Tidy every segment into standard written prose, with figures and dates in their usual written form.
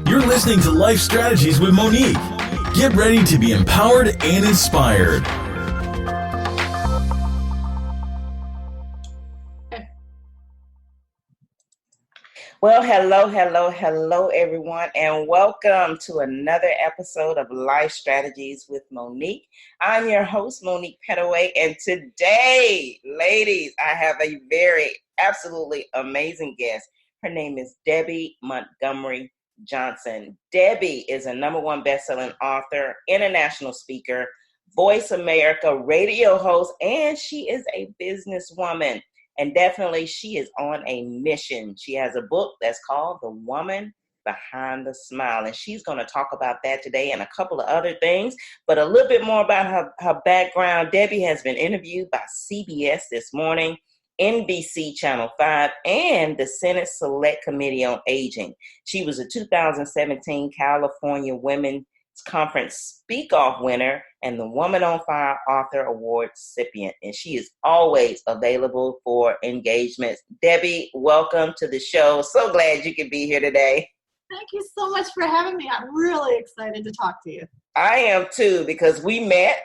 You're listening to Life Strategies with Monique. Get ready to be empowered and inspired. Well, hello, everyone, and welcome to another episode of Life Strategies with Monique. I'm your host, Monique Petaway, and today, ladies, I have a very absolutely amazing guest. Her name is Debby Montgomery Johnson. Debby is a #1 best-selling author, international speaker, Voice America radio host, and she is a businesswoman. And definitely, she is on a mission. She has a book that's called The Woman Behind the Smile. And she's going to talk about that today and a couple of other things. But a little bit more about her background. Debby has been interviewed by CBS This Morning, NBC Channel 5, and the Senate Select Committee on Aging. She was a 2017 California Women's Conference Speak-Off winner and the Woman on Fire Author Award recipient. And she is always available for engagements. Debby, welcome to the show. So glad you could be here today. Thank you so much for having me. I'm really excited to talk to you. I am too, because we met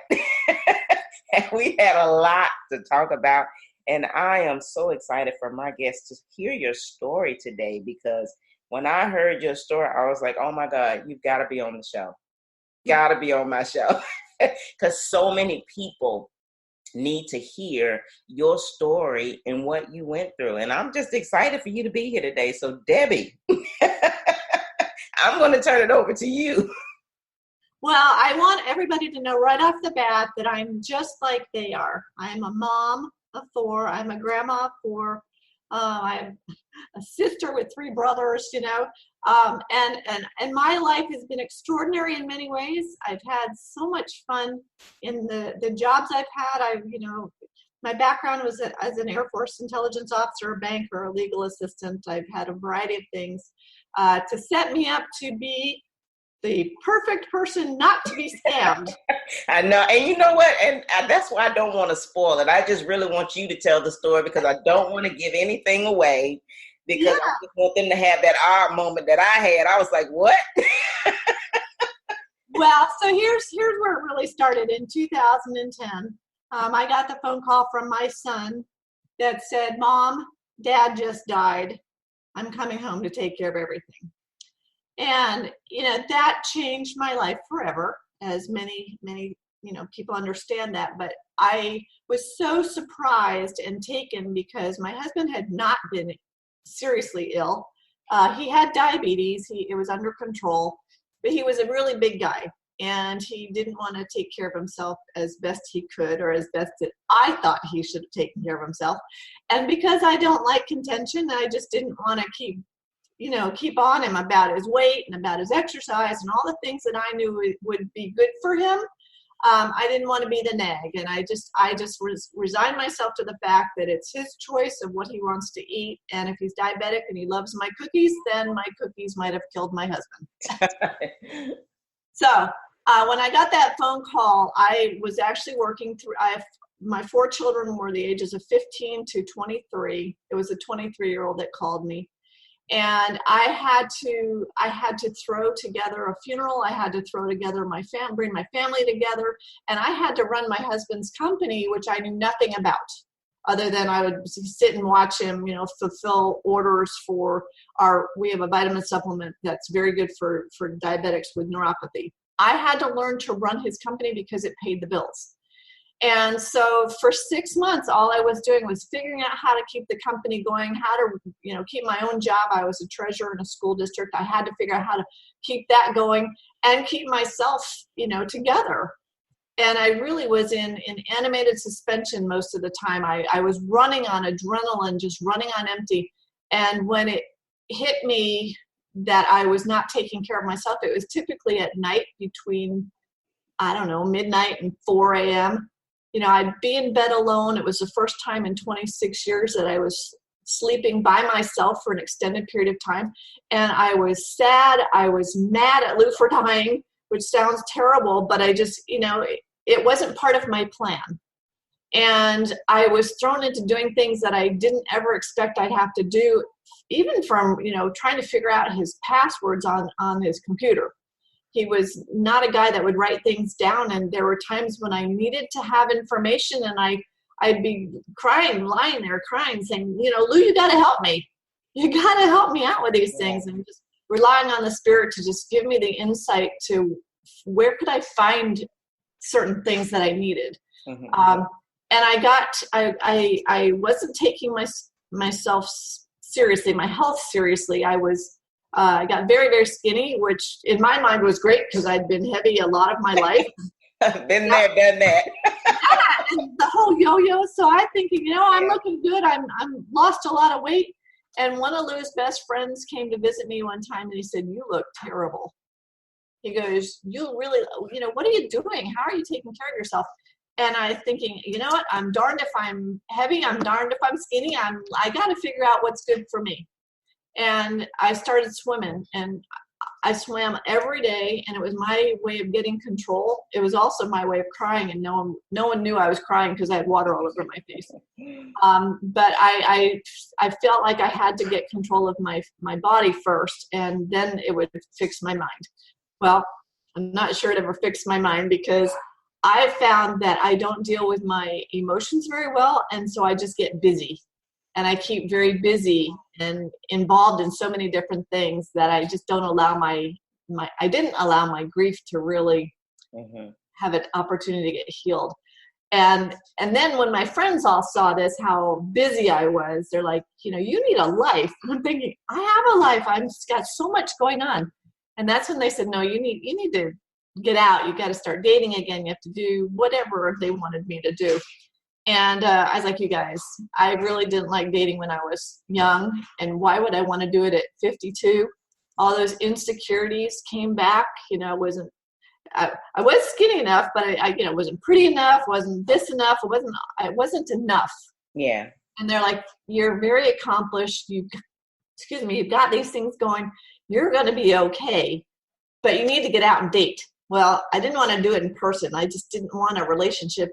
and we had a lot to talk about. And I am so excited for my guests to hear your story today, because when I heard your story, I was like, oh my God, you've got to be on the show. Got to be on my show, because so many people need to hear your story and what you went through. And I'm just excited for you to be here today. So Debby, I'm going to turn it over to you. Well, I want everybody to know right off the bat that I'm just like they are. I'm a mom of 4. I'm a grandma of 4. I'm a sister with 3 brothers, and my life has been extraordinary in many ways. I've had so much fun in the jobs I've had. My background was as an Air Force intelligence officer, a banker, a legal assistant. I've had a variety of things to set me up to be the perfect person not to be scammed. I know. And you know what? And that's why I don't want to spoil it. I just really want you to tell the story, because I don't want to give anything away, because I just want them to have that aha moment that I had. I was like, what? Well, so here's where it really started. In 2010, I got the phone call from my son that said, Mom, Dad just died. I'm coming home to take care of everything. And, that changed my life forever, as many, people understand that. But I was so surprised and taken, because my husband had not been seriously ill. He had diabetes. It was under control, but he was a really big guy, and he didn't want to take care of himself as best he could, or as best that I thought he should have taken care of himself. And because I don't like contention, I just didn't want to keep on him about his weight and about his exercise and all the things that I knew would be good for him. I didn't want to be the nag, and I just resigned myself to the fact that it's his choice of what he wants to eat. And if he's diabetic and he loves my cookies, then my cookies might have killed my husband. So when I got that phone call, I was actually working through. My 4 children were the ages of 15 to 23. It was a 23-year-old that called me. And I had to throw together a funeral. I had to throw together bring my family together. And I had to run my husband's company, which I knew nothing about, other than I would sit and watch him, fulfill orders for we have a vitamin supplement that's very good for diabetics with neuropathy. I had to learn to run his company because it paid the bills. And so for 6 months, all I was doing was figuring out how to keep the company going, how to, keep my own job. I was a treasurer in a school district. I had to figure out how to keep that going and keep myself, together. And I really was in animated suspension most of the time. I was running on adrenaline, just running on empty. And when it hit me that I was not taking care of myself, it was typically at night between, midnight and 4 a.m. I'd be in bed alone. It was the first time in 26 years that I was sleeping by myself for an extended period of time. And I was sad. I was mad at Lou for dying, which sounds terrible, but I just, it wasn't part of my plan. And I was thrown into doing things that I didn't ever expect I'd have to do even from, trying to figure out his passwords on his computer. He was not a guy that would write things down. And there were times when I needed to have information and I'd be lying there crying, saying, Lou, you got to help me. You got to help me out with these things. And just relying on the Spirit to just give me the insight to where could I find certain things that I needed. And I wasn't taking myself seriously, my health seriously. I got very, very skinny, which in my mind was great because I'd been heavy a lot of my life. Been there, done that. And the whole yo-yo. So I'm thinking, I'm looking good. I'm lost a lot of weight. And one of Lou's best friends came to visit me one time and he said, "You look terrible." He goes, "You really, what are you doing? How are you taking care of yourself?" And I'm thinking, you know what? I'm darned if I'm heavy. I'm darned if I'm skinny. I got to figure out what's good for me. And I started swimming, and I swam every day, and it was my way of getting control. It was also my way of crying, and no one knew I was crying because I had water all over my face. But I felt like I had to get control of my body first, and then it would fix my mind. Well, I'm not sure it ever fixed my mind because I found that I don't deal with my emotions very well, and so I just get busy. And I keep very busy and involved in so many different things that I just don't allow I didn't allow my grief to really have an opportunity to get healed. And then when my friends all saw this, how busy I was, they're like, you need a life. And I'm thinking, I have a life. I've got so much going on. And that's when they said, no, you need to get out. You got to start dating again. You have to do whatever they wanted me to do. And I was like, you guys, I really didn't like dating when I was young. And why would I want to do it at 52? All those insecurities came back. I was skinny enough, but I wasn't pretty enough, wasn't this enough. It wasn't enough. Yeah. And they're like, you're very accomplished. You've got these things going. You're going to be okay, but you need to get out and date. Well, I didn't want to do it in person. I just didn't want a relationship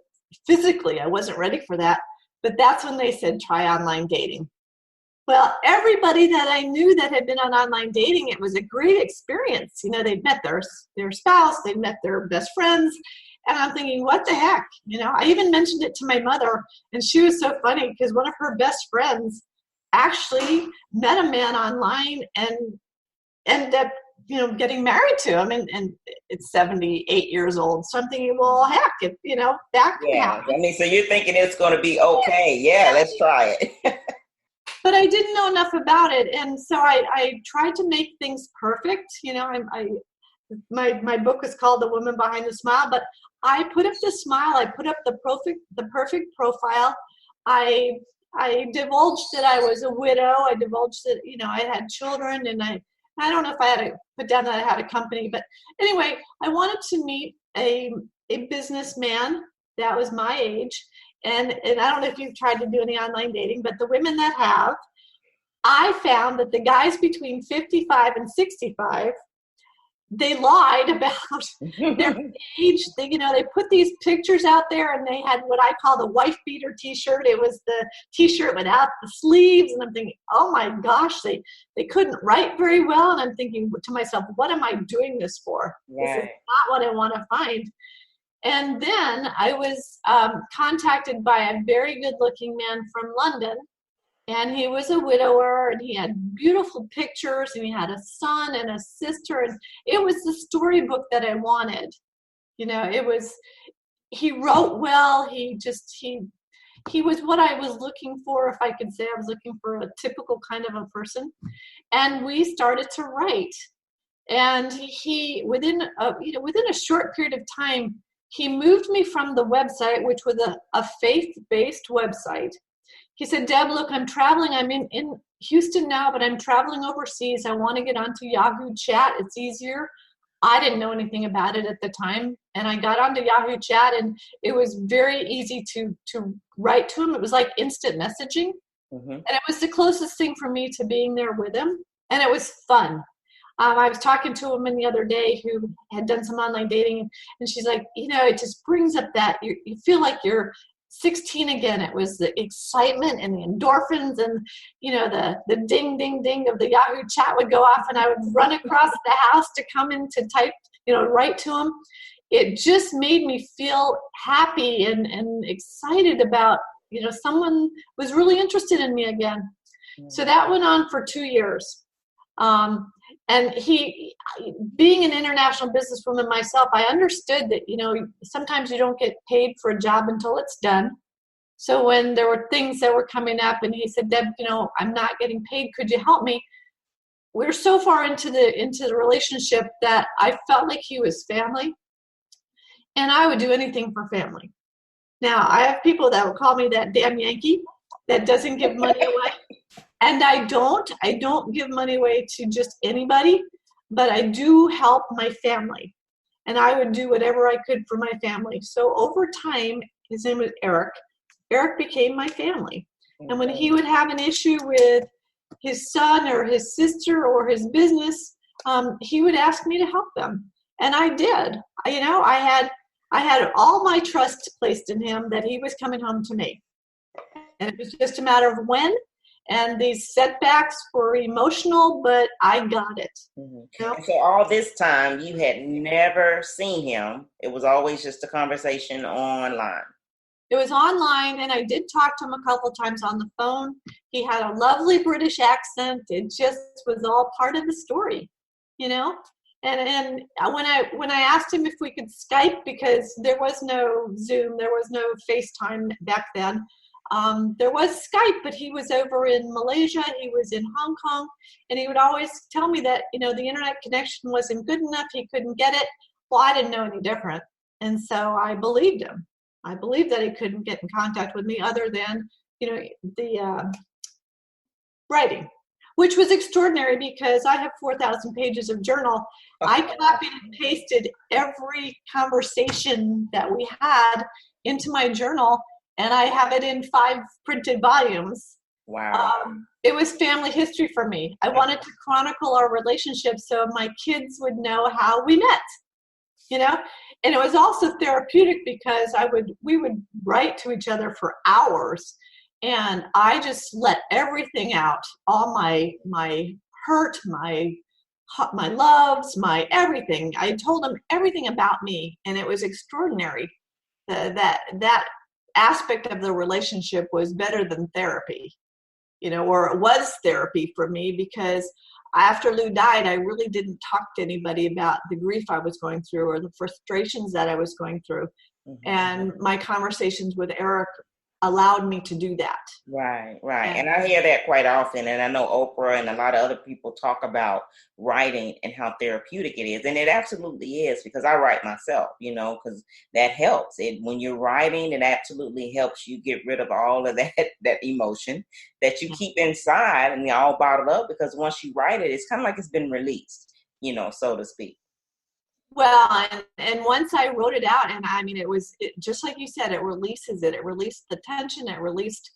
physically. I wasn't ready for that. But that's when they said, try online dating. Well, everybody that I knew that had been on online dating, it was a great experience. They'd met their spouse, they'd met their best friends. And I'm thinking, what the heck? I even mentioned it to my mother, and she was so funny because one of her best friends actually met a man online and ended up getting married to him, and it's 78 years old. So I'm thinking, well, heck, if, that could happen. So you're thinking it's going to be okay. Yeah, let's try it. But I didn't know enough about it. And so I tried to make things perfect. My book is called The Woman Behind the Smile, but I put up the smile. I put up the perfect profile. I divulged that I was a widow. I divulged that, I had children, and I don't know if I had to put down that I had a company, but anyway, I wanted to meet a businessman that was my age. And I don't know if you've tried to do any online dating, but the women that have, I found that the guys between 55 and 65, they lied about their age. They put these pictures out there, and they had what I call the wife beater t-shirt. It was the t-shirt without the sleeves. And I'm thinking, oh my gosh, they couldn't write very well. And I'm thinking to myself, what am I doing this for? Right. This is not what I want to find. And then I was contacted by a very good looking man from London. And he was a widower, and he had beautiful pictures, and he had a son and a sister, and it was the storybook that I wanted. He wrote well. He was what I was looking for, if I could say. I was looking for a typical kind of a person. And we started to write. And he, within a short period of time, he moved me from the website, which was a faith-based website. He said, Deb, look, I'm traveling. I'm in Houston now, but I'm traveling overseas. I want to get onto Yahoo Chat. It's easier. I didn't know anything about it at the time. And I got onto Yahoo Chat, and it was very easy to write to him. It was like instant messaging. Mm-hmm. And it was the closest thing for me to being there with him. And it was fun. I was talking to a woman the other day who had done some online dating, and she's like, it just brings up that you feel like you're 16 again, it was the excitement and the endorphins and, the ding, ding, ding of the Yahoo chat would go off and I would run across the house to come in to type, write to him. It just made me feel happy and excited about, someone was really interested in me again. So that went on for 2 years. And being an international businesswoman myself, I understood that, sometimes you don't get paid for a job until it's done. So when there were things that were coming up and he said, Deb, I'm not getting paid. Could you help me? We're so far into the relationship that I felt like he was family and I would do anything for family. Now I have people that will call me that damn Yankee that doesn't give money away. And I don't give money away to just anybody, but I do help my family. And I would do whatever I could for my family. So over time, his name was Eric. Eric became my family. And when he would have an issue with his son or his sister or his business, he would ask me to help them. And I did. I had all my trust placed in him that he was coming home to me. And it was just a matter of when. And these setbacks were emotional, but I got it. And so all this time, you had never seen him. It was always just a conversation online. It was online, and I did talk to him a couple of times on the phone. He had a lovely British accent. It just was all part of the story, And when I asked him if we could Skype, because there was no Zoom, there was no FaceTime back then. There was Skype, but he was over in Malaysia, he was in Hong Kong, and he would always tell me that, the internet connection wasn't good enough, he couldn't get it. Well, I didn't know any different. And so I believed him. I believed that he couldn't get in contact with me other than, the writing, which was extraordinary because I have 4,000 pages of journal. I copied and pasted every conversation that we had into my journal, and I have it in 5 printed volumes. Wow. It was family history for me. I wanted to chronicle our relationship so my kids would know how we met, And it was also therapeutic because we would write to each other for hours, and I just let everything out, all my hurt, my loves, my everything. I told them everything about me, and it was extraordinary. That aspect of the relationship was better than therapy, or it was therapy for me, because after Lou died, I really didn't talk to anybody about the grief I was going through or the frustrations that I was going through. And my conversations with Eric allowed me to do that. Right. And I hear that quite often. And I know Oprah and a lot of other people talk about writing and how therapeutic it is. And it absolutely is, because I write myself, because that helps. When you're writing, it absolutely helps you get rid of all of that emotion that you keep inside and you're all bottled up, because once you write it, it's kind of like it's been released, so to speak. Well, and once I wrote it out, and it was just like you said, it releases it. It released the tension. It released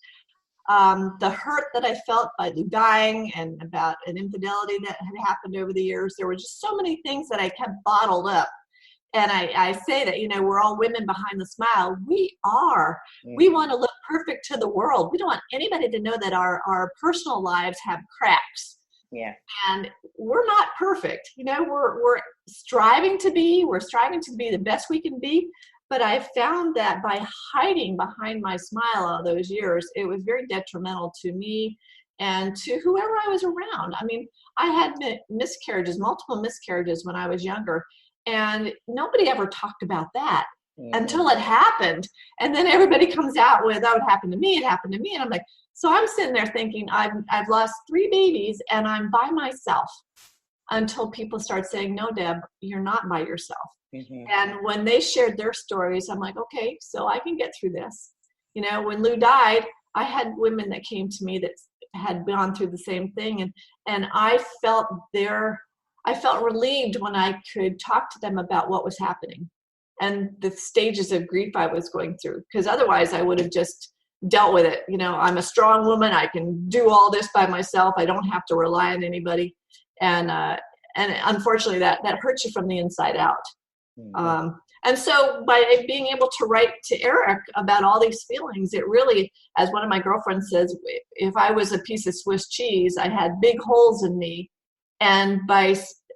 the hurt that I felt by Lou dying and about an infidelity that had happened over the years. There were just so many things that I kept bottled up. And I say that, we're all women behind the smile. We are. Mm-hmm. We want to look perfect to the world. We don't want anybody to know that our personal lives have cracks. Yeah. And we're not perfect. We're striving to be the best we can be. But I found that by hiding behind my smile all those years, it was very detrimental to me and to whoever I was around. I had miscarriages, multiple miscarriages when I was younger, and nobody ever talked about that until it happened. And then everybody comes out with, oh, it happened to me. And I'm like, so I'm sitting there thinking, I've lost 3 babies and I'm by myself, until people start saying, no, Deb, you're not by yourself. Mm-hmm. And when they shared their stories, I'm like, okay, so I can get through this. When Lou died, I had women that came to me that had gone through the same thing. And I felt relieved when I could talk to them about what was happening and the stages of grief I was going through. Because otherwise I would have just dealt with it. I'm a strong woman. I can do all this by myself. I don't have to rely on anybody. And unfortunately that hurts you from the inside out. Mm-hmm. And so by being able to write to Eric about all these feelings, it really, as one of my girlfriends says, if I was a piece of Swiss cheese, I had big holes in me. And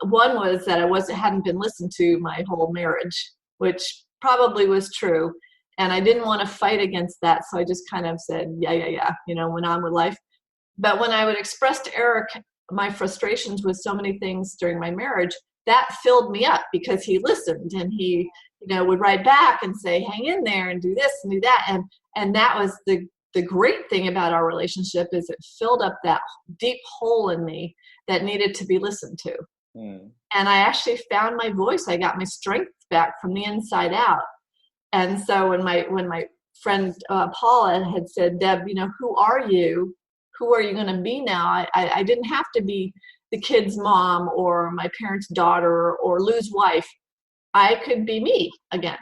one was that hadn't been listened to my whole marriage, which probably was true. And I didn't want to fight against that. So I just kind of said, yeah, went on with life. But when I would express to Eric my frustrations with so many things during my marriage, that filled me up because he listened, and he, would write back and say, hang in there and do this and do that. And that was the great thing about our relationship, is it filled up that deep hole in me that needed to be listened to. And I actually found my voice. I got my strength back from the inside out. And so when my friend Paula had said, Deb, who are you? Who are you going to be now? I didn't have to be the kid's mom or my parents' daughter or Lou's wife. I could be me again.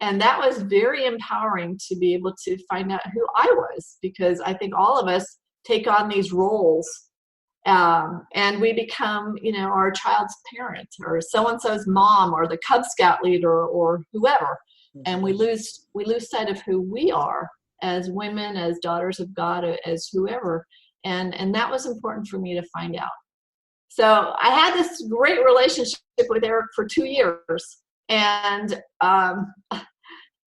And that was very empowering to be able to find out who I was, because I think all of us take on these roles, and we become, our child's parent or so-and-so's mom or the Cub Scout leader or whoever. And we lose sight of who we are as women, as daughters of God, as whoever. And that was important for me to find out. So I had this great relationship with Eric for 2 years, and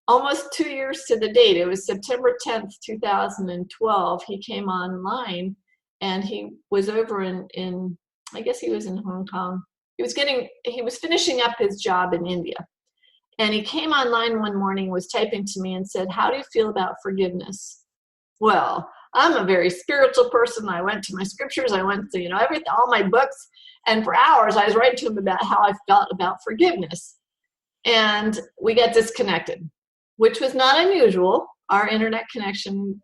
almost 2 years to the date. It was September 10th, 2012. He came online, and he was over in I guess he was in Hong Kong. He was finishing up his job in India. And he came online one morning, was typing to me and said, how do you feel about forgiveness? Well, I'm a very spiritual person. I went to my scriptures. I went to, everything, all my books. And for hours, I was writing to him about how I felt about forgiveness. And we got disconnected, which was not unusual. Our internet connection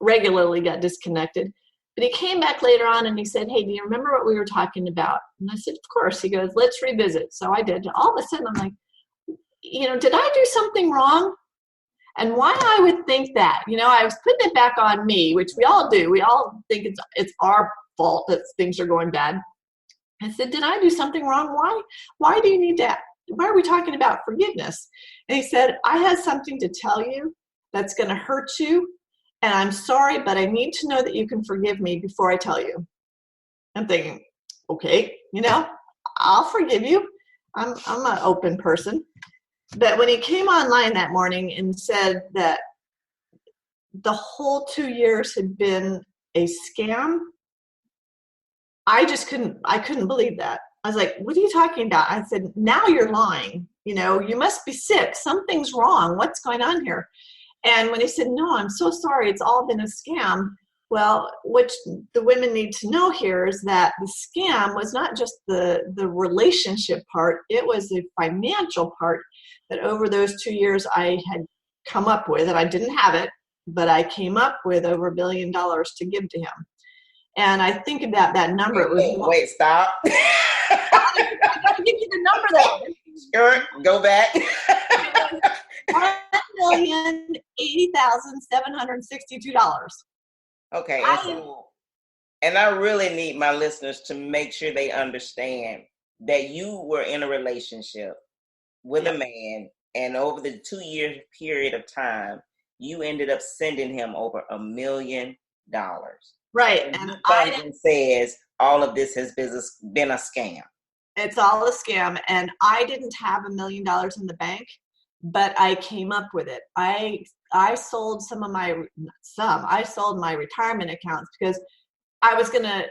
regularly got disconnected. But he came back later on and he said, hey, do you remember what we were talking about? And I said, of course. He goes, let's revisit. So I did. All of a sudden, I'm like, did I do something wrong? And why I would think that, I was putting it back on me, which we all do. We all think it's our fault that things are going bad. I said, did I do something wrong? Why do you need that? Why are we talking about forgiveness? And he said, I have something to tell you that's going to hurt you. And I'm sorry, but I need to know that you can forgive me before I tell you. I'm thinking, okay, I'll forgive you. I'm an open person. But when he came online that morning and said that the whole 2 years had been a scam, I couldn't believe that. I was like, what are you talking about? I said, now you're lying. You must be sick. Something's wrong. What's going on here? And when he said, no, I'm so sorry, it's all been a scam. Well, what the women need to know here is that the scam was not just the relationship part, it was the financial part that over those 2 years I had come up with, and I didn't have it, but I came up with over $1 billion to give to him. And I think about that number. Wait, stop. I got to give you the number though. Sure, go back. $1,080,762. Okay, and I really need my listeners to make sure they understand that you were in a relationship with a man, and over the 2 year period of time, you ended up sending him over $1 million. Right. And Biden says all of this has been a scam. It's all a scam. And I didn't have $1 million in the bank, but I came up with it. I sold I sold my retirement accounts because I was going to,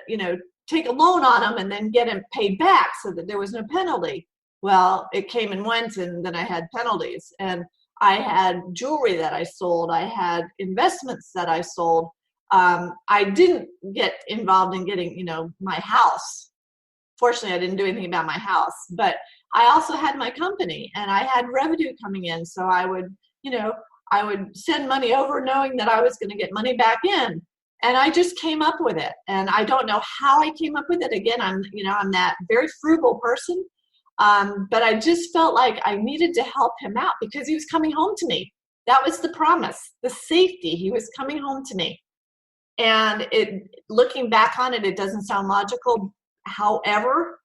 take a loan on them and then get them paid back so that there was no penalty. Well, it came and went, and then I had penalties. And I had jewelry that I sold. I had investments that I sold. I didn't get involved in getting, my house. Fortunately, I didn't do anything about my house. But I also had my company, and I had revenue coming in. So I would send money over knowing that I was going to get money back in. And I just came up with it. And I don't know how I came up with it. Again, I'm that very frugal person. But I just felt like I needed to help him out because he was coming home to me. That was the promise, the safety. He was coming home to me. And looking back on it, it doesn't sound logical. However,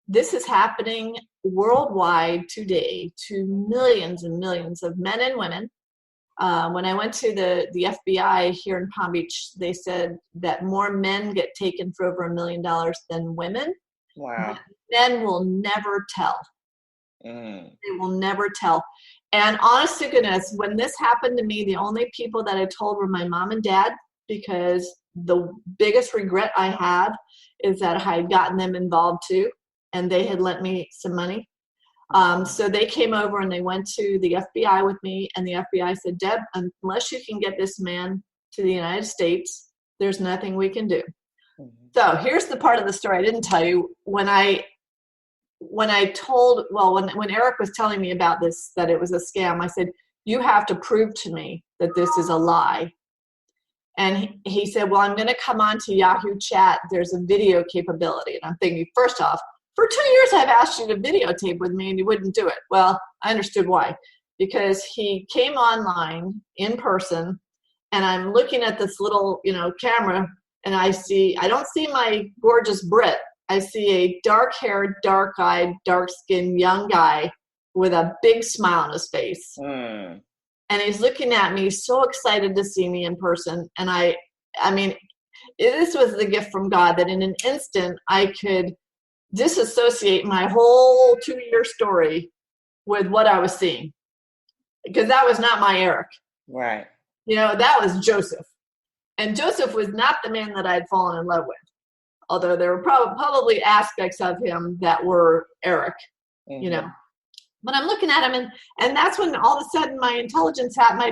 this is happening worldwide today to millions and millions of men and women. When I went to the FBI here in Palm Beach, they said that more men get taken for over $1 million than women. Wow. Men will never tell. Mm. They will never tell. And honest to goodness, when this happened to me, the only people that I told were my mom and dad, because the biggest regret I had is that I had gotten them involved too, and they had lent me some money. So they came over and they went to the FBI with me, and the FBI said, Deb, unless you can get this man to the United States, there's nothing we can do. Mm-hmm. So here's the part of the story I didn't tell you. When Eric was telling me about this, that it was a scam, I said, you have to prove to me that this is a lie. And he said, well, I'm going to come on to Yahoo Chat. There's a video capability. And I'm thinking, first off, for 2 years, I've asked you to videotape with me and you wouldn't do it. Well, I understood why. Because he came online in person, and I'm looking at this little, camera, and I don't see my gorgeous Brit. I see a dark-haired, dark-eyed, dark-skinned young guy with a big smile on his face. Mm. And he's looking at me, so excited to see me in person. And I mean, this was the gift from God, that in an instant I could disassociate my whole 2-year story with what I was seeing, because that was not my Eric. Right. That was Joseph. And Joseph was not the man that I had fallen in love with, although there were probably aspects of him that were Eric, mm-hmm. But I'm looking at him, and that's when all of a sudden my intelligence hat, my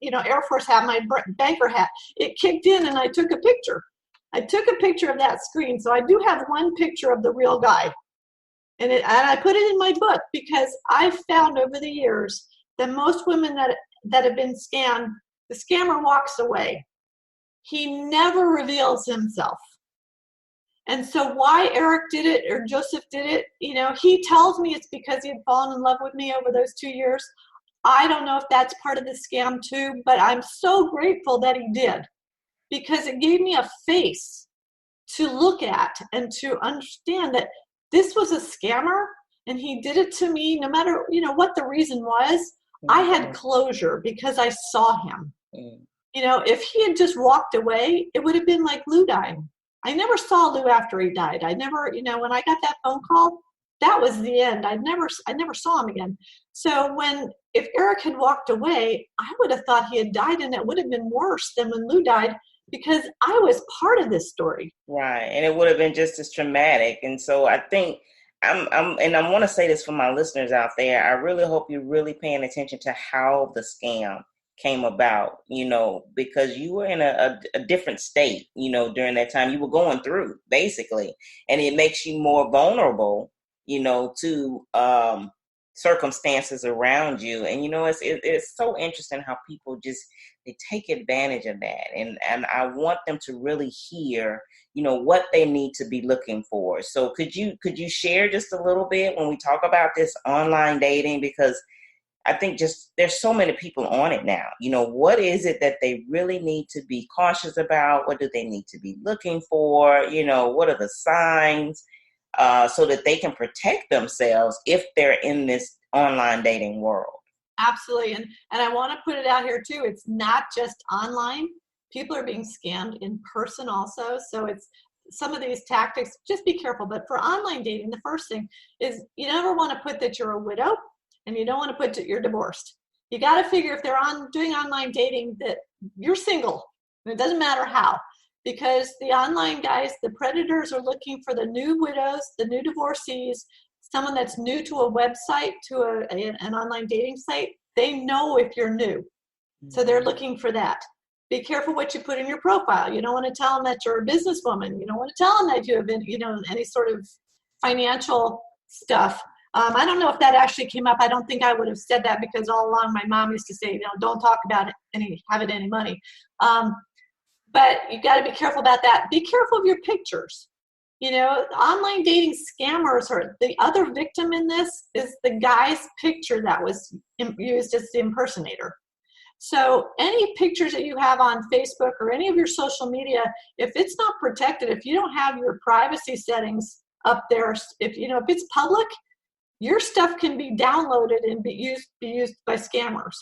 Air Force hat, my banker hat, it kicked in, and I took a picture. I took a picture of that screen. So I do have one picture of the real guy. And I put it in my book, because I've found over the years that most women that have been scammed, the scammer walks away. He never reveals himself. And so why Eric did it or Joseph did it, he tells me it's because he had fallen in love with me over those 2 years. I don't know if that's part of the scam too, but I'm so grateful that he did, because it gave me a face to look at and to understand that this was a scammer, and he did it to me no matter, what the reason was. Mm-hmm. I had closure because I saw him. Mm-hmm. If he had just walked away, it would have been like Lou dying. I never saw Lou after he died. I never, when I got that phone call, that was the end. I never saw him again. So if Eric had walked away, I would have thought he had died, and it would have been worse than when Lou died, because I was part of this story. Right. And it would have been just as traumatic. And so I think and I want to say this for my listeners out there. I really hope you're really paying attention to how the scam came about, because you were in a different state, during that time. You were going through, basically, and it makes you more vulnerable, to circumstances around you. And, it's so interesting how people they take advantage of that. And I want them to really hear, what they need to be looking for. So could you share just a little bit when we talk about this online dating? Because I think there's so many people on it now. What is it that they really need to be cautious about? What do they need to be looking for? What are the signs so that they can protect themselves if they're in this online dating world? Absolutely. And I want to put it out here too. It's not just online. People are being scammed in person also. So it's some of these tactics, just be careful. But for online dating, the first thing is you never want to put that you're a widow. And you don't want to put that you're divorced. You got to figure if they're doing online dating that you're single. And it doesn't matter how, because the online guys, the predators, are looking for the new widows, the new divorcees, someone that's new to a website, to an online dating site. They know if you're new. So they're looking for that. Be careful what you put in your profile. You don't want to tell them that you're a businesswoman. You don't want to tell them that you have been, any sort of financial stuff. I don't know if that actually came up. I don't think I would have said that, because all along my mom used to say, don't talk about having any money. But you got to be careful about that. Be careful of your pictures. Online dating scammers, or the other victim in this is the guy's picture that was used as the impersonator. So any pictures that you have on Facebook or any of your social media, if it's not protected, if you don't have your privacy settings up there, if it's public, your stuff can be downloaded and be used by scammers.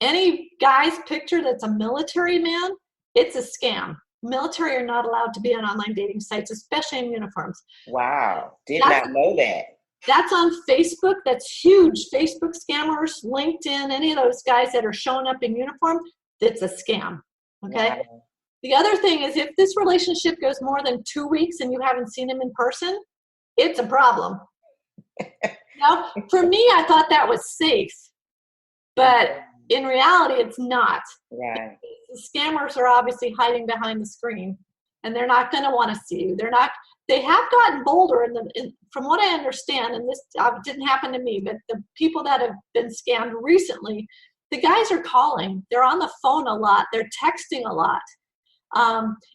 Any guy's picture that's a military man, it's a scam. Military are not allowed to be on online dating sites, especially in uniforms. Wow. Did not know that. That's on Facebook. That's huge. Facebook scammers, LinkedIn, any of those guys that are showing up in uniform, that's a scam. Okay. Wow. The other thing is, if this relationship goes more than 2 weeks and you haven't seen him in person, it's a problem. Now, for me, I thought that was safe, but in reality, it's not. Right. The scammers are obviously hiding behind the screen, and they're not going to want to see you. They have gotten bolder, from what I understand, and this didn't happen to me, but the people that have been scammed recently, the guys are calling. They're on the phone a lot. They're texting a lot.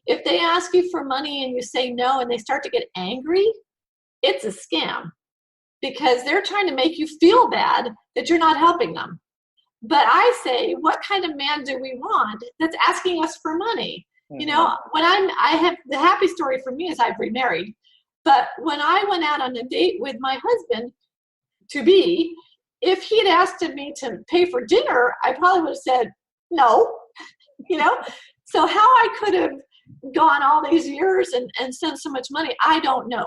If they ask you for money and you say no and they start to get angry, it's a scam, because they're trying to make you feel bad that you're not helping them. But I say, what kind of man do we want that's asking us for money? Mm-hmm. You know, I have the happy story for me is I've remarried. But when I went out on a date with my husband to be, if he'd asked me to pay for dinner, I probably would have said no, you know? So how I could have gone all these years and spent so much money, I don't know.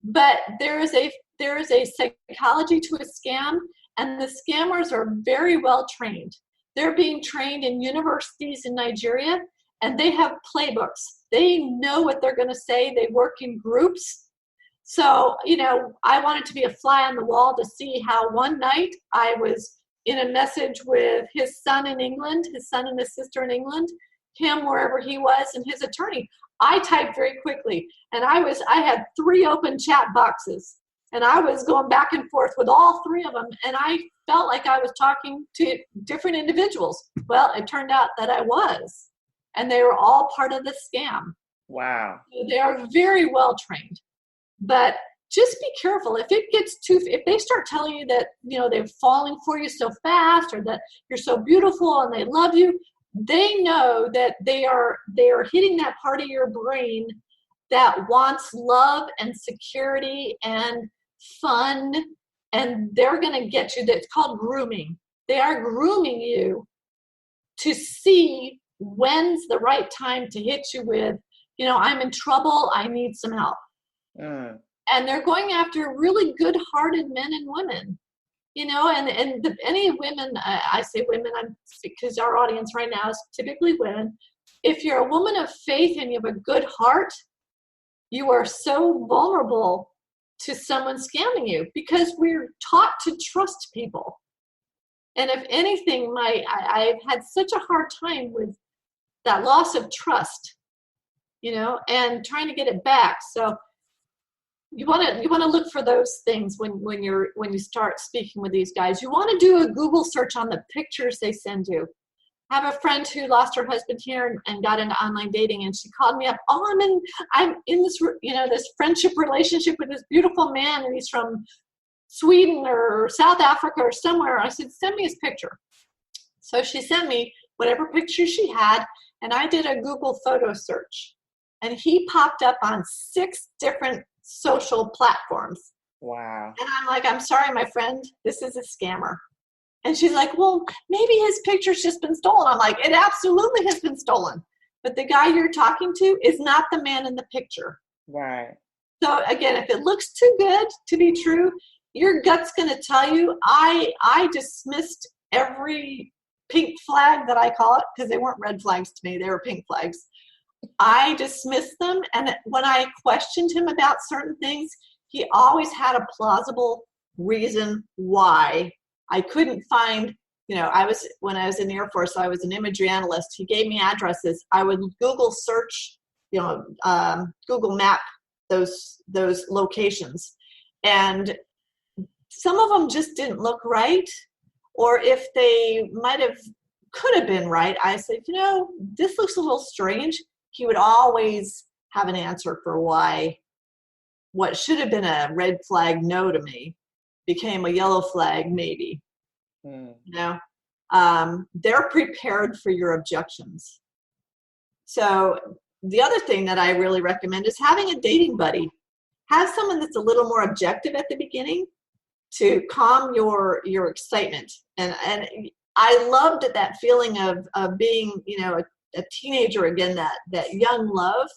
But there is a psychology to a scam, and the scammers are very well trained. They're being trained in universities in Nigeria, and they have playbooks. They know what they're going to say. They work in groups. So, you know, I wanted to be a fly on the wall to see how one night I was in a message with his son in England, his son and his sister in England, him wherever he was, and his attorney. I typed very quickly, and I had 3 open chat boxes, and I was going back and forth with all 3 of them, and I felt like I was talking to different individuals. Well, it turned out that I was, and they were all part of the scam. Wow. They are very well trained, but just be careful. If they start telling you that, you know, they're falling for you so fast, or that you're so beautiful and they love you, they know that they are hitting that part of your brain that wants love and security and fun, and they're going to get you. That's called grooming. They are grooming you to see when's the right time to hit you with, you know, I'm in trouble, I need some help. And they're going after really good-hearted men and women. You know, any women, I say women, because our audience right now is typically women. If you're a woman of faith and you have a good heart, you are so vulnerable to someone scamming you, because we're taught to trust people. And if anything, I've had such a hard time with that loss of trust, you know, and trying to get it back. So you want to look for those things when you start speaking with these guys. You want to do a Google search on the pictures they send you. I have a friend who lost her husband here and got into online dating, and she called me up. Oh, I'm in this, you know, this friendship relationship with this beautiful man, and he's from Sweden or South Africa or somewhere. I said, send me his picture. So she sent me whatever picture she had, and I did a Google photo search, and he popped up on 6 different social platforms. Wow. And I'm like, I'm sorry, my friend, this is a scammer. And she's like, well, maybe his picture's just been stolen. I'm like, it absolutely has been stolen. But the guy you're talking to is not the man in the picture. Right. So again, if it looks too good to be true, your gut's going to tell you. I dismissed every pink flag that I call it, because they weren't red flags to me. They were pink flags. I dismissed them, and when I questioned him about certain things, he always had a plausible reason why. I couldn't find, you know, when I was in the Air Force, I was an imagery analyst. He gave me addresses. I would Google search, you know, Google map those locations, and some of them just didn't look right, or if they could have been right, I said, you know, this looks a little strange. He would always have an answer for why what should have been a red flag no to me became a yellow flag maybe. You know, they're prepared for your objections. So the other thing that I really recommend is having a dating buddy. Have someone that's a little more objective at the beginning to calm your excitement. And I loved that feeling of being, a teenager again, that young love,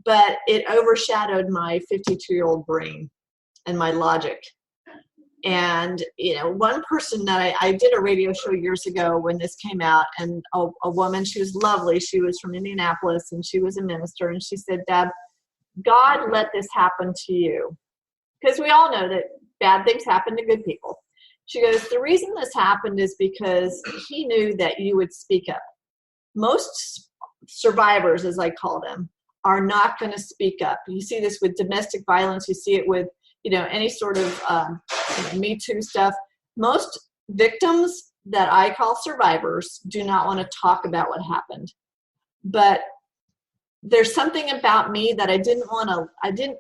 but it overshadowed my 52-year-old brain and my logic. And, one person that I did a radio show years ago when this came out, and a woman, she was lovely. She was from Indianapolis, and she was a minister. And she said, Deb, God let this happen to you. Because we all know that bad things happen to good people. She goes, the reason this happened is because he knew that you would speak up. Most survivors, as I call them, are not going to speak up. You see this with domestic violence. You see it with, any sort of Me Too stuff. Most victims that I call survivors do not want to talk about what happened. But there's something about me that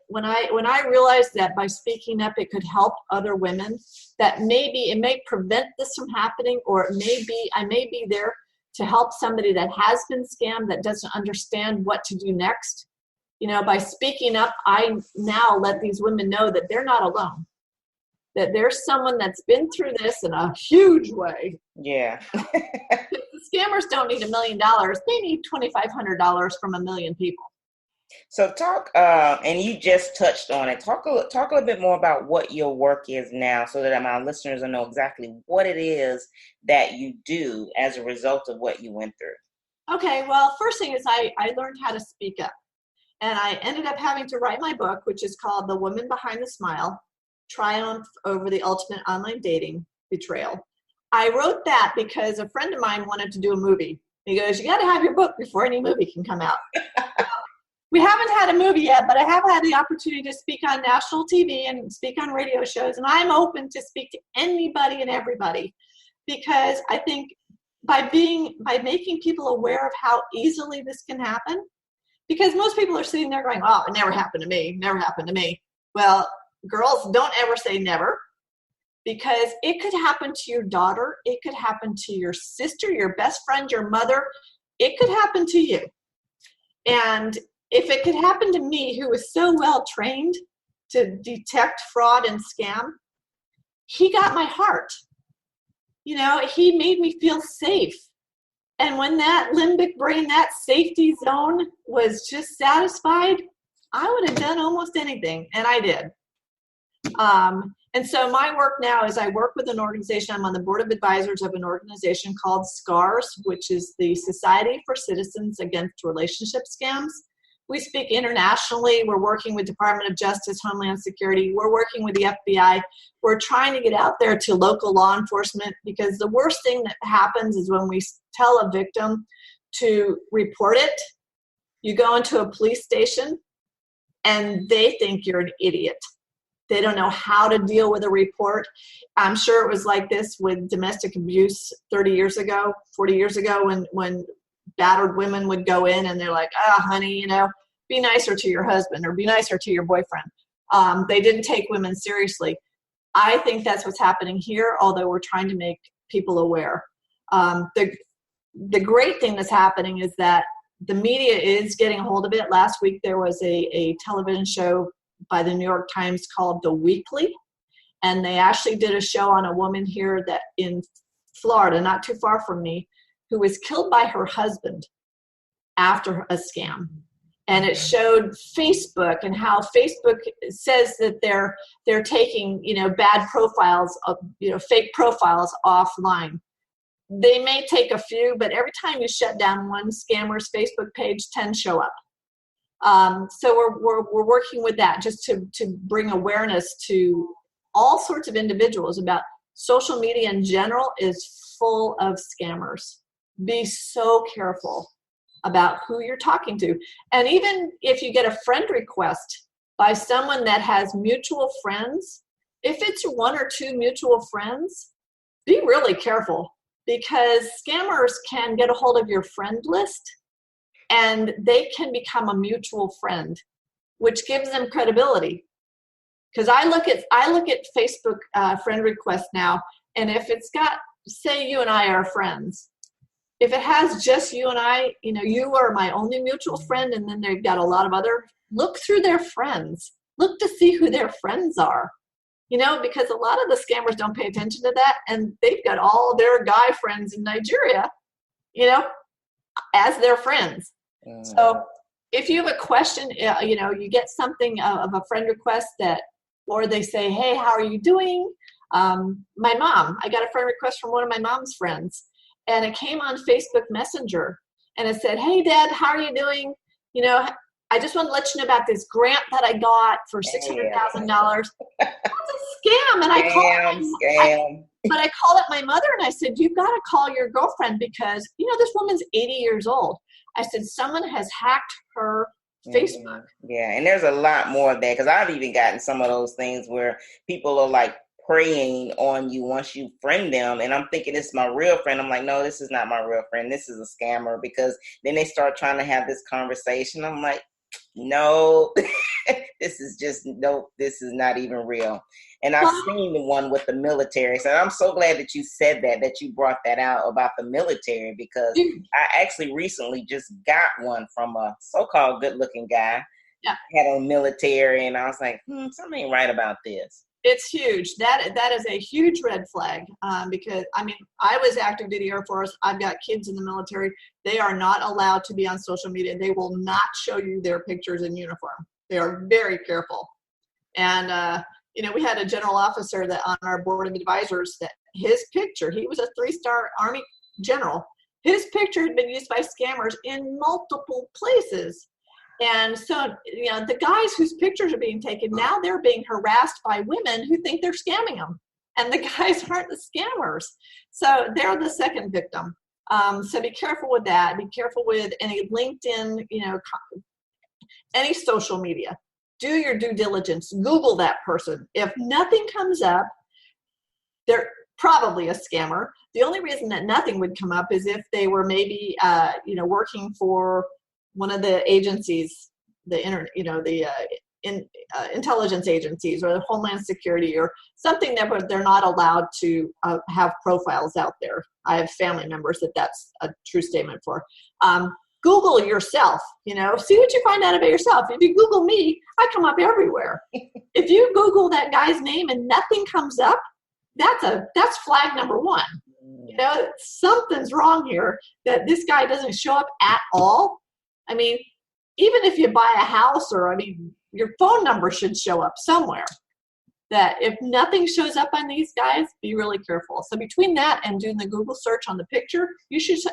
when I realized that by speaking up it could help other women, that maybe it may prevent this from happening, or I may be there to help somebody that has been scammed, that doesn't understand what to do next. By speaking up, I now let these women know that they're not alone, that there's someone that's been through this in a huge way. Yeah. The scammers don't need $1 million. They need $2,500 from 1 million people. So talk, and you just touched on it. Talk a little bit more about what your work is now, so that my listeners will know exactly what it is that you do as a result of what you went through. Okay, well, first thing is I learned how to speak up. And I ended up having to write my book, which is called The Woman Behind the Smile, Triumph Over the Ultimate Online Dating, Betrayal. I wrote that because a friend of mine wanted to do a movie. He goes, you got to have your book before any movie can come out. We haven't had a movie yet, but I have had the opportunity to speak on national TV and speak on radio shows. And I'm open to speak to anybody and everybody, because I think by making people aware of how easily this can happen, because most people are sitting there going, oh, it never happened to me, never happened to me. Well, girls, don't ever say never, because it could happen to your daughter. It could happen to your sister, your best friend, your mother. It could happen to you. And if it could happen to me, who was so well trained to detect fraud and scam, he got my heart. He made me feel safe. And when that limbic brain, that safety zone was just satisfied, I would have done almost anything. And I did. And so my work now is I work with an organization. I'm on the board of advisors of an organization called SCARS, which is the Society for Citizens Against Relationship Scams. We speak internationally. We're working with Department of Justice, Homeland Security. We're working with the FBI. We're trying to get out there to local law enforcement, because the worst thing that happens is when we tell a victim to report it, you go into a police station and they think you're an idiot. They don't know how to deal with a report. I'm sure it was like this with domestic abuse 30 years ago, 40 years ago, when battered women would go in and they're like, honey, be nicer to your husband or be nicer to your boyfriend. They didn't take women seriously. I think that's what's happening here, although we're trying to make people aware. The great thing that's happening is that the media is getting a hold of it. Last week there was a television show by the New York Times called The Weekly, and they actually did a show on a woman here that in Florida, not too far from me, who was killed by her husband after a scam. And it showed Facebook and how Facebook says that they're taking, bad profiles of, fake profiles offline. They may take a few, but every time you shut down one scammer's Facebook page, 10 show up. So we're working with that just to bring awareness to all sorts of individuals about social media in general is full of scammers. Be so careful about who you're talking to. And even if you get a friend request by someone that has mutual friends, if it's one or two mutual friends, be really careful, because scammers can get a hold of your friend list and they can become a mutual friend, which gives them credibility. Because I look at Facebook friend requests now, and if it's got, say you and I are friends, if it has just you and I, you are my only mutual friend, and then they've got a lot of other, look through their friends. Look to see who their friends are. because a lot of the scammers don't pay attention to that, and they've got all their guy friends in Nigeria, as their friends. So if you have a question, you get something of a friend request or they say, hey, how are you doing? My mom, I got a friend request from one of my mom's friends, and it came on Facebook Messenger, and it said, hey, Dad, how are you doing? I just want to let you know about this grant that I got for $600,000. That's a scam. And I called up my mother and I said, you've got to call your girlfriend because, this woman's 80 years old. I said, someone has hacked her Facebook. Yeah, and there's a lot more of that because I've even gotten some of those things where people are like preying on you once you friend them, and I'm thinking it's my real friend. I'm like, no, this is not my real friend. This is a scammer, because then they start trying to have this conversation. I'm like, no, this is not even real. And I've seen the one with the military. So I'm so glad that you said that you brought that out about the military, because I actually recently just got one from a so-called good-looking guy. Yeah. Had on military, and I was like, something ain't right about this. It's huge. That is a huge red flag, because, I was active duty Air Force. I've got kids in the military. They are not allowed to be on social media. They will not show you their pictures in uniform. They are very careful. And, we had a general officer that on our board of advisors that his picture, he was a 3-star Army general. His picture had been used by scammers in multiple places. And so, the guys whose pictures are being taken, now they're being harassed by women who think they're scamming them. And the guys aren't the scammers. So they're the second victim. So be careful with that. Be careful with any LinkedIn, any social media. Do your due diligence. Google that person. If nothing comes up, they're probably a scammer. The only reason that nothing would come up is if they were maybe, working for one of the agencies, intelligence agencies or the Homeland Security or something that they're not allowed to have profiles out there. I have family members that's a true statement for. Google yourself, see what you find out about yourself. If you Google me, I come up everywhere. If you Google that guy's name and nothing comes up, that's flag number one. Something's wrong here that this guy doesn't show up at all. Even if you buy a house your phone number should show up somewhere. That if nothing shows up on these guys, be really careful. So between that and doing the Google search on the picture, you should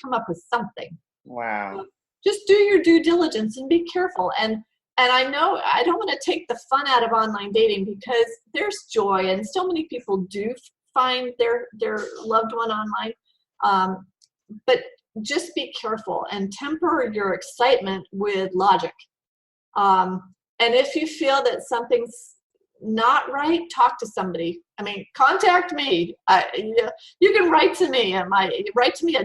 come up with something. Wow. Just do your due diligence and be careful. And I know I don't want to take the fun out of online dating because there's joy and so many people do find their loved one online. But just be careful and temper your excitement with logic. And if you feel that something's not right, talk to somebody. Contact me. You can write to me at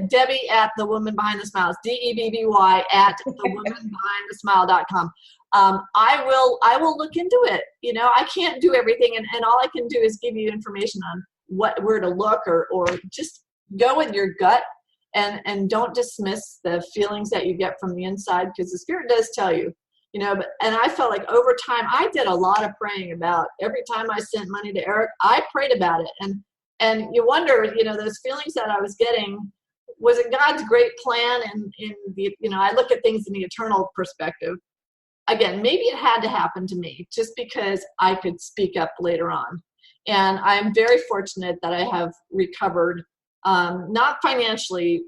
Debby at The Woman Behind the Smiles, DEBBY at thewomanbehindthesmile.com. I will look into it. I can't do everything, and all I can do is give you information on where to look or just go with your gut. And don't dismiss the feelings that you get from the inside, because the spirit does tell you, and I felt like over time, I did a lot of praying about every time I sent money to Eric, I prayed about it. And you wonder, those feelings that I was getting, was it God's great plan? And in the, I look at things in the eternal perspective. Again, maybe it had to happen to me just because I could speak up later on. And I'm very fortunate that I have recovered. Not financially,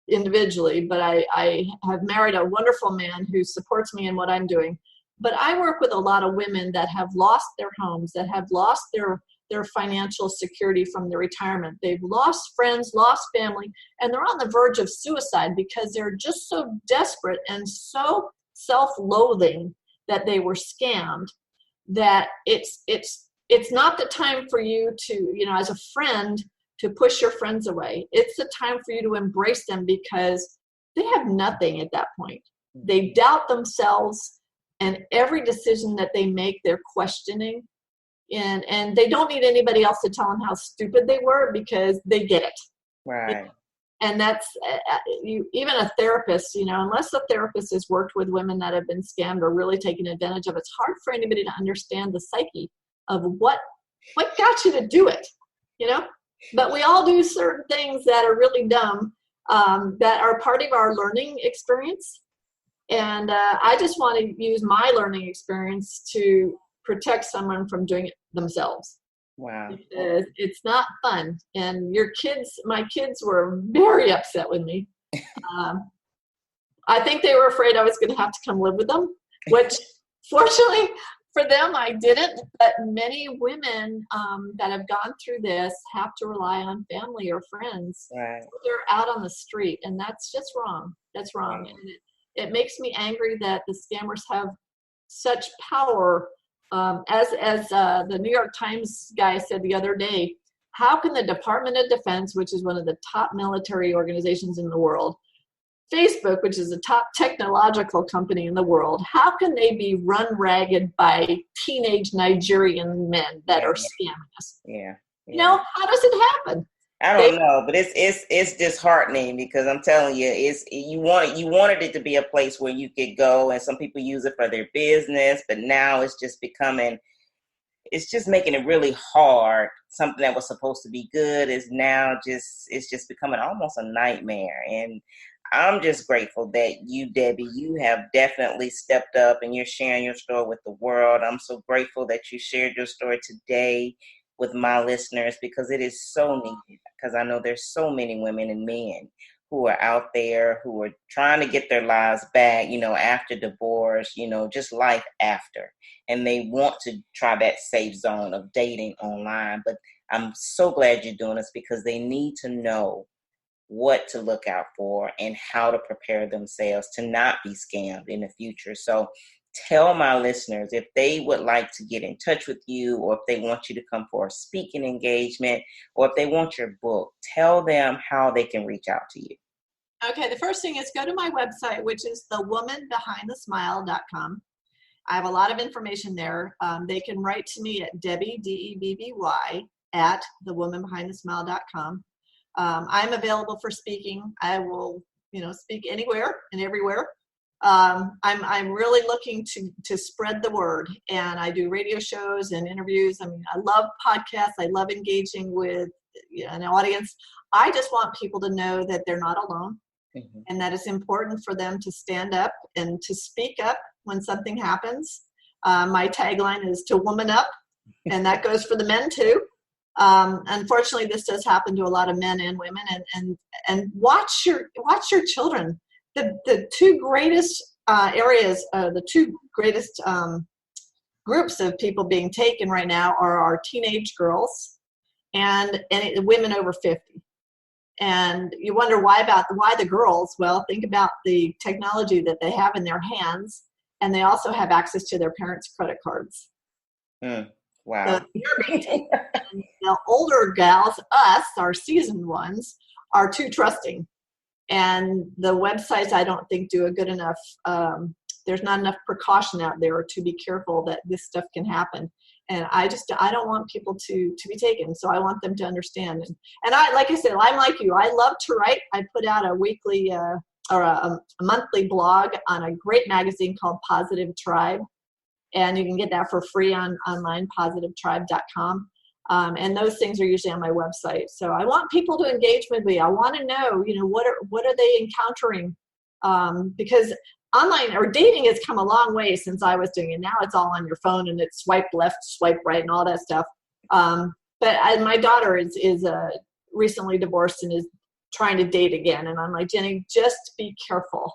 individually, but I have married a wonderful man who supports me in what I'm doing. But I work with a lot of women that have lost their homes, that have lost their financial security from their retirement. They've lost friends, lost family, and they're on the verge of suicide because they're just so desperate and so self-loathing that they were scammed, that it's not the time for you to, as a friend, to push your friends away. It's the time for you to embrace them because they have nothing at that point. They doubt themselves, and every decision that they make, they're questioning. And they don't need anybody else to tell them how stupid they were because they get it. Right. And that's even a therapist, unless a therapist has worked with women that have been scammed or really taken advantage of, it's hard for anybody to understand the psyche of what What got you to do it? You know, but we all do certain things that are really dumb, that are part of our learning experience. And I just want to use my learning experience to protect someone from doing it themselves. Wow. Because it's not fun. And my kids were very upset with me. I think they were afraid I was going to have to come live with them, which fortunately for them, I didn't. But many women that have gone through this have to rely on family or friends. Right. So they're out on the street, and that's just wrong. That's wrong. Right. And it makes me angry that the scammers have such power. As the New York Times guy said the other day, how can the Department of Defense, which is one of the top military organizations in the world, Facebook, which is a top technological company in the world, how can they be run ragged by teenage Nigerian men that are scamming us? Yeah. You know, how does it happen? I don't know, but it's disheartening, because I'm telling you, you wanted it to be a place where you could go, and some people use it for their business, but now it's just making it really hard. Something that was supposed to be good is now it's just becoming almost a nightmare. And I'm just grateful that you, Debbie, you have definitely stepped up and you're sharing your story with the world. I'm so grateful that you shared your story today with my listeners, because it is so needed. Because I know there's so many women and men who are out there who are trying to get their lives back, after divorce, just life after. And they want to try that safe zone of dating online. But I'm so glad you're doing this, because they need to know what to look out for and how to prepare themselves to not be scammed in the future. So tell my listeners, if they would like to get in touch with you, or if they want you to come for a speaking engagement, or if they want your book, tell them how they can reach out to you. Okay, the first thing is go to my website, which is thewomanbehindthesmile.com. I have a lot of information there. They can write to me at Debby, DEBBY, at thewomanbehindthesmile.com. I'm available for speaking. I will, speak anywhere and everywhere. I'm really looking to spread the word, and I do radio shows and interviews. I mean, I love podcasts. I love engaging with an audience. I just want people to know that they're not alone, mm-hmm. and that it's important for them to stand up and to speak up when something happens. My tagline is to woman up, and that goes for the men too. Unfortunately, this does happen to a lot of men and women, and watch your children. The two greatest areas, the two greatest groups of people being taken right now are our teenage girls and women over 50. And you wonder why the girls? Well, think about the technology that they have in their hands, and they also have access to their parents' credit cards. Wow. So you're being taken, and the older gals, us, our seasoned ones, are too trusting. And the websites, I don't think, do a good enough. There's not enough precaution out there to be careful that this stuff can happen. And I don't want people to be taken. So I want them to understand. And I, like I said, I'm like you. I love to write. I put out a weekly or a monthly blog on a great magazine called Positive Tribe. And you can get that for free online, positivetribe.com. And those things are usually on my website. So I want people to engage with me. I want to know, what are they encountering? Because online or dating has come a long way since I was doing it. Now it's all on your phone, and it's swipe left, swipe right, and all that stuff. But my daughter is recently divorced and is trying to date again. And I'm like, Jenny, just be careful.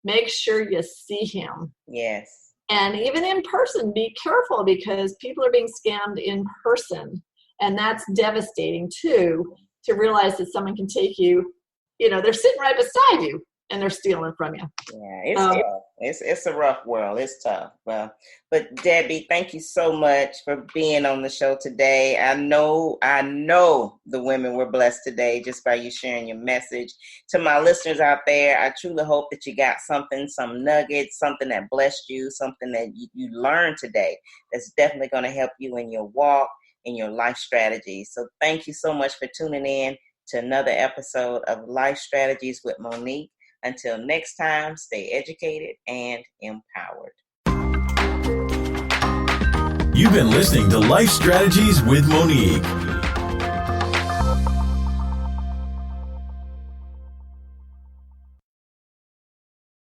Make sure you see him. Yes. And even in person, be careful, because people are being scammed in person. And that's devastating, too, to realize that someone can take you, they're sitting right beside you and they're stealing from you. Yeah, it's tough. It's a rough world. It's tough. Well, but Debbie, thank you so much for being on the show today. I know the women were blessed today just by you sharing your message. To my listeners out there, I truly hope that you got something, some nuggets, something that blessed you, something that you learned today that's definitely going to help you in your walk, in your life strategy. So thank you so much for tuning in to another episode of Life Strategies with Monique. Until next time, stay educated and empowered. You've been listening to Life Strategies with Monique.